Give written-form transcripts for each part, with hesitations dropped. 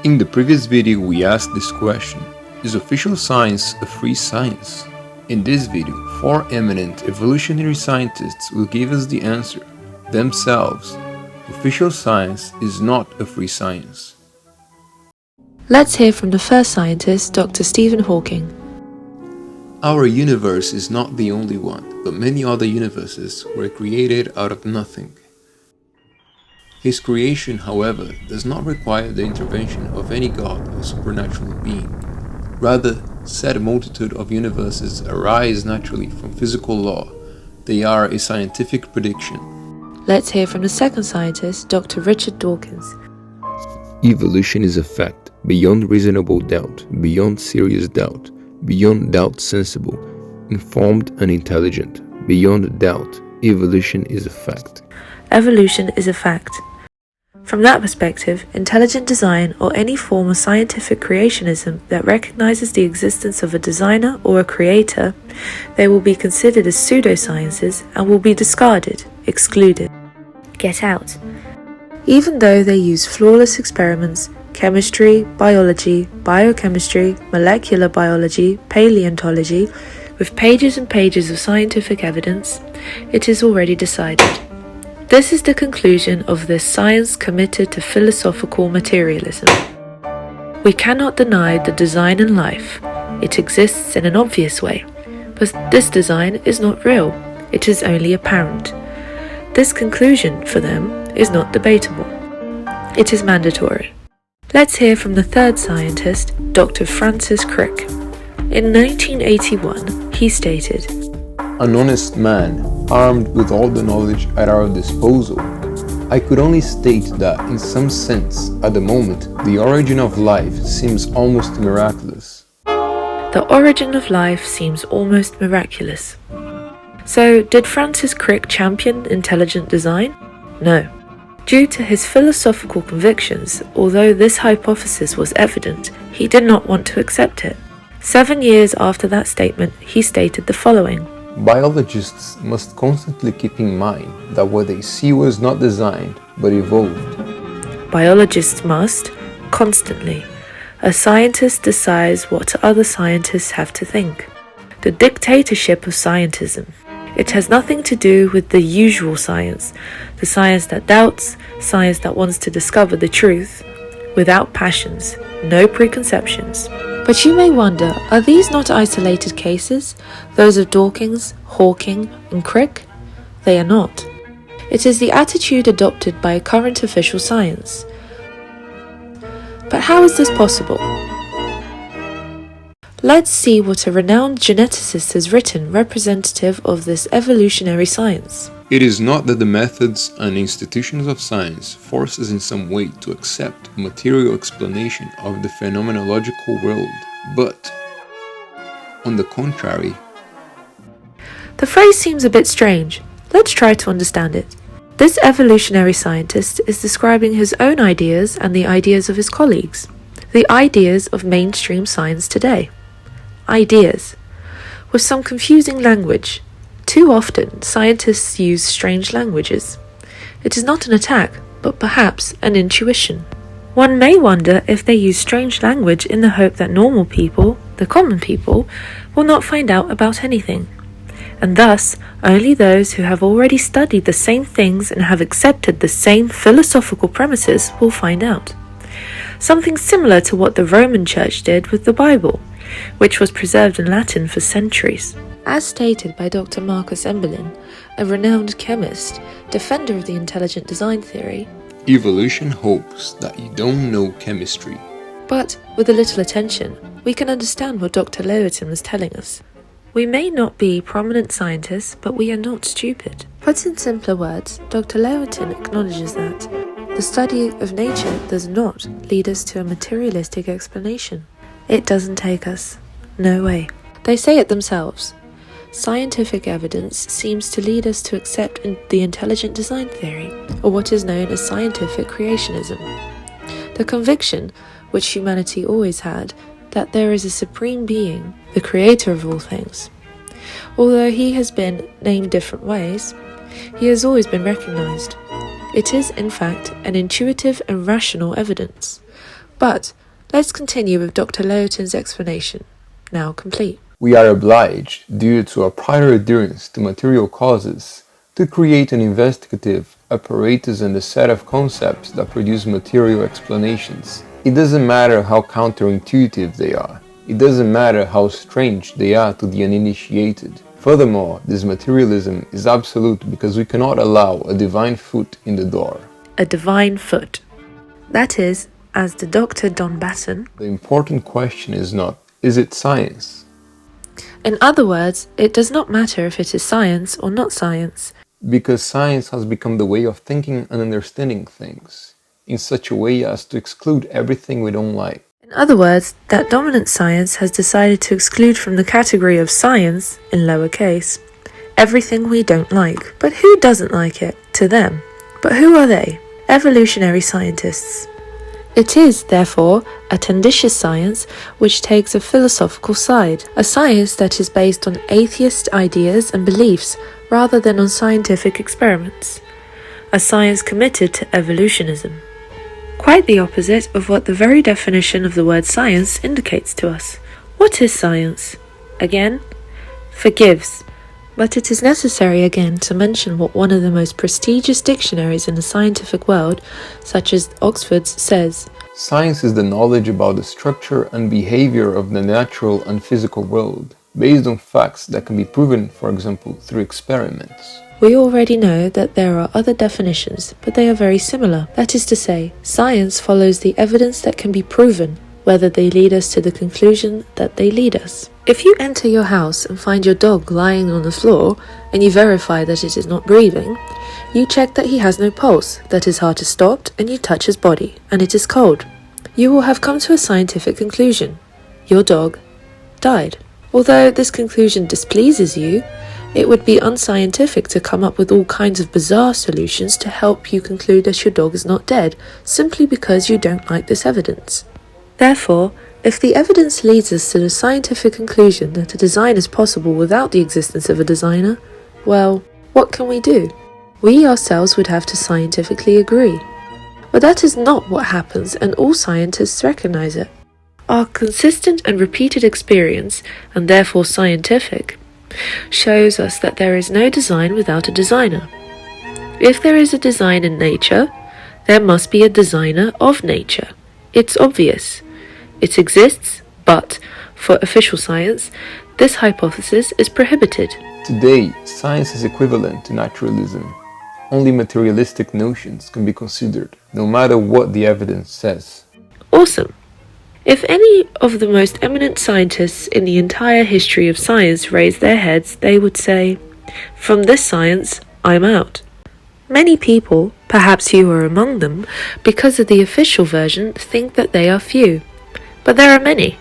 In the previous video we asked this question: is official science a free science? In this video, 4 eminent evolutionary scientists will give us the answer themselves. Official science is not a free science. Let's hear from the first scientist, Dr. Stephen Hawking. Our universe is not the only one, but many other universes were created out of nothing. His creation, however, does not require the intervention of any god or supernatural being. Rather, said multitude of universes arise naturally from physical law. They are a scientific prediction. Let's hear from the second scientist, Dr. Richard Dawkins. Evolution is a fact, beyond reasonable doubt, beyond serious doubt, beyond doubt sensible, informed and intelligent. Beyond doubt, evolution is a fact. Evolution is a fact. From that perspective, intelligent design or any form of scientific creationism that recognizes the existence of a designer or a creator, they will be considered as pseudosciences and will be discarded, excluded. Get out. Even though they use flawless experiments, chemistry, biology, biochemistry, molecular biology, paleontology, with pages and pages of scientific evidence, it is already decided. This is the conclusion of this science committed to philosophical materialism. We cannot deny the design in life. It exists in an obvious way, but this design is not real. It is only apparent. This conclusion, for them, is not debatable. It is mandatory. Let's hear from the third scientist, Dr. Francis Crick. In 1981, he stated, An honest man, armed with all the knowledge at our disposal, I could only state that, in some sense, at the moment, the origin of life seems almost miraculous. The origin of life seems almost miraculous. So, did Francis Crick champion intelligent design? No. Due to his philosophical convictions, although this hypothesis was evident, he did not want to accept it. 7 years after that statement, he stated the following. Biologists must constantly keep in mind that what they see was not designed, but evolved. Biologists must, constantly. A scientist decides what other scientists have to think. The dictatorship of scientism. It has nothing to do with the usual science, the science that doubts, science that wants to discover the truth, without passions, no preconceptions. But you may wonder, are these not isolated cases, those of Dawkins, Hawking, and Crick? They are not. It is the attitude adopted by current official science. But how is this possible? Let's see what a renowned geneticist has written representative of this evolutionary science. It is not that the methods and institutions of science force us in some way to accept a material explanation of the phenomenological world, but, on the contrary. The phrase seems a bit strange. Let's try to understand it. This evolutionary scientist is describing his own ideas and the ideas of his colleagues, the ideas of mainstream science today. Ideas, with some confusing language. Too often, scientists use strange languages. It is not an attack, but perhaps an intuition. One may wonder if they use strange language in the hope that normal people, the common people, will not find out about anything. And thus, only those who have already studied the same things and have accepted the same philosophical premises will find out. Something similar to what the Roman Church did with the Bible, which was preserved in Latin for centuries. As stated by Dr. Marcus Emberlin, a renowned chemist, defender of the intelligent design theory, Evolution hopes that you don't know chemistry. But with a little attention, we can understand what Dr. Lewontin was telling us. We may not be prominent scientists, but we are not stupid. Put in simpler words, Dr. Lewontin acknowledges that the study of nature does not lead us to a materialistic explanation. It doesn't take us. No way. They say it themselves. Scientific evidence seems to lead us to accept the intelligent design theory, or what is known as scientific creationism. The conviction, which humanity always had, that there is a supreme being, the creator of all things. Although he has been named different ways, he has always been recognized. It is, in fact, an intuitive and rational evidence. But let's continue with Dr. Lewontin's explanation, now complete. We are obliged, due to our prior adherence to material causes, to create an investigative apparatus and a set of concepts that produce material explanations. It doesn't matter how counterintuitive they are. It doesn't matter how strange they are to the uninitiated. Furthermore, this materialism is absolute because we cannot allow a divine foot in the door. A divine foot. That is, as the Dr. Don Batten, the important question is not, is it science? In other words, it does not matter if it is science or not science. Because science has become the way of thinking and understanding things, in such a way as to exclude everything we don't like. In other words, that dominant science has decided to exclude from the category of science, in lowercase, everything we don't like. But who doesn't like it? To them. But who are they? Evolutionary scientists. It is, therefore, a tenditious science which takes a philosophical side, a science that is based on atheist ideas and beliefs rather than on scientific experiments, a science committed to evolutionism. Quite the opposite of what the very definition of the word science indicates to us. What is science? Again, forgives. But it is necessary again to mention what one of the most prestigious dictionaries in the scientific world, such as Oxford's, says. Science is the knowledge about the structure and behavior of the natural and physical world, based on facts that can be proven, for example, through experiments. We already know that there are other definitions, but they are very similar. That is to say, science follows the evidence that can be proven, whether they lead us to the conclusion that they lead us. If you enter your house and find your dog lying on the floor, and you verify that it is not breathing, you check that he has no pulse, that his heart is stopped, and you touch his body, and it is cold. You will have come to a scientific conclusion. Your dog died. Although this conclusion displeases you, it would be unscientific to come up with all kinds of bizarre solutions to help you conclude that your dog is not dead, simply because you don't like this evidence. Therefore, if the evidence leads us to the scientific conclusion that a design is possible without the existence of a designer, well, what can we do? We ourselves would have to scientifically agree. But that is not what happens, and all scientists recognize it. Our consistent and repeated experience, and therefore scientific, shows us that there is no design without a designer. If there is a design in nature, there must be a designer of nature. It's obvious. It exists, but, for official science, this hypothesis is prohibited. Today, science is equivalent to naturalism. Only materialistic notions can be considered, no matter what the evidence says. Awesome! If any of the most eminent scientists in the entire history of science raised their heads, they would say, "From this science, I'm out." Many people, perhaps you are among them, because of the official version, think that they are few. But there are many.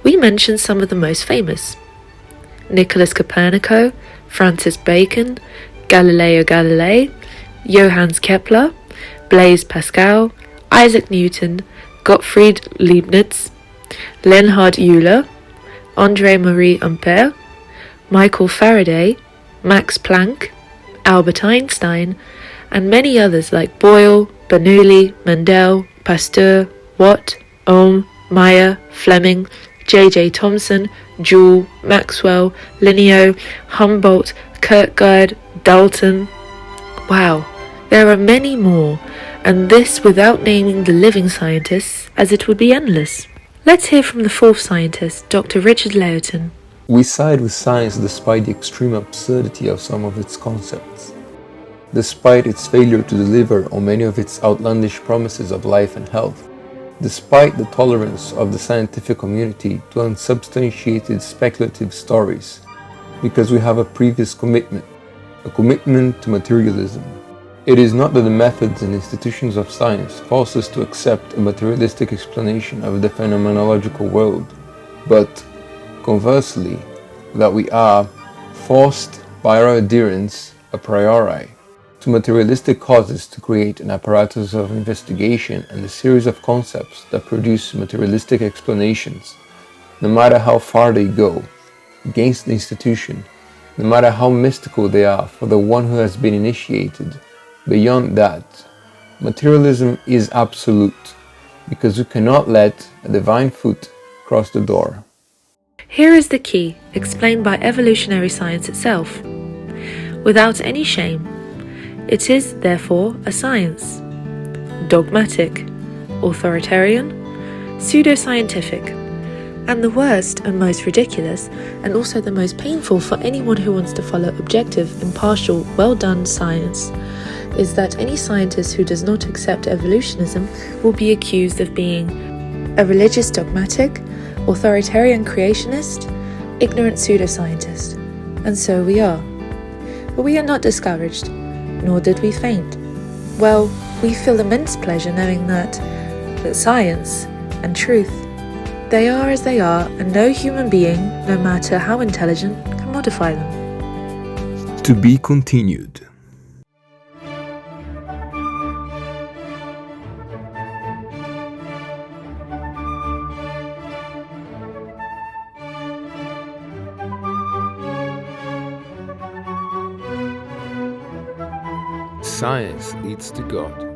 We mention some of the most famous. Nicholas Copernicus, Francis Bacon, Galileo Galilei, Johannes Kepler, Blaise Pascal, Isaac Newton, Gottfried Leibniz, Leonhard Euler, André-Marie Ampère, Michael Faraday, Max Planck, Albert Einstein, and many others like Boyle, Bernoulli, Mendel, Pasteur, Watt, Ohm, Mayer, Fleming, J.J. Thomson, Joule, Maxwell, Linneo, Humboldt, Kierkegaard, Dalton. Wow, there are many more, and this without naming the living scientists, as it would be endless. Let's hear from the fourth scientist, Dr. Richard Lewontin. We side with science despite the extreme absurdity of some of its concepts, despite its failure to deliver on many of its outlandish promises of life and health, despite the tolerance of the scientific community to unsubstantiated speculative stories, because we have a previous commitment, a commitment to materialism. It is not that the methods and institutions of science force us to accept a materialistic explanation of the phenomenological world, but, conversely, that we are forced by our adherence a priori to materialistic causes to create an apparatus of investigation and a series of concepts that produce materialistic explanations, no matter how far they go, against the institution, no matter how mystical they are for the one who has been initiated. Beyond that, materialism is absolute. because we cannot let a divine foot cross the door. Here is the key, explained by evolutionary science itself. Without any shame, it is, therefore, a science. Dogmatic, authoritarian, pseudoscientific, and the worst and most ridiculous, and also the most painful for anyone who wants to follow objective, impartial, well-done science, is that any scientist who does not accept evolutionism will be accused of being a religious dogmatic, authoritarian creationist, ignorant pseudoscientist. And so we are. But we are not discouraged, nor did we faint. Well, we feel immense pleasure knowing that science and truth, they are as they are, and no human being, no matter how intelligent, can modify them. To be continued. Science leads to God.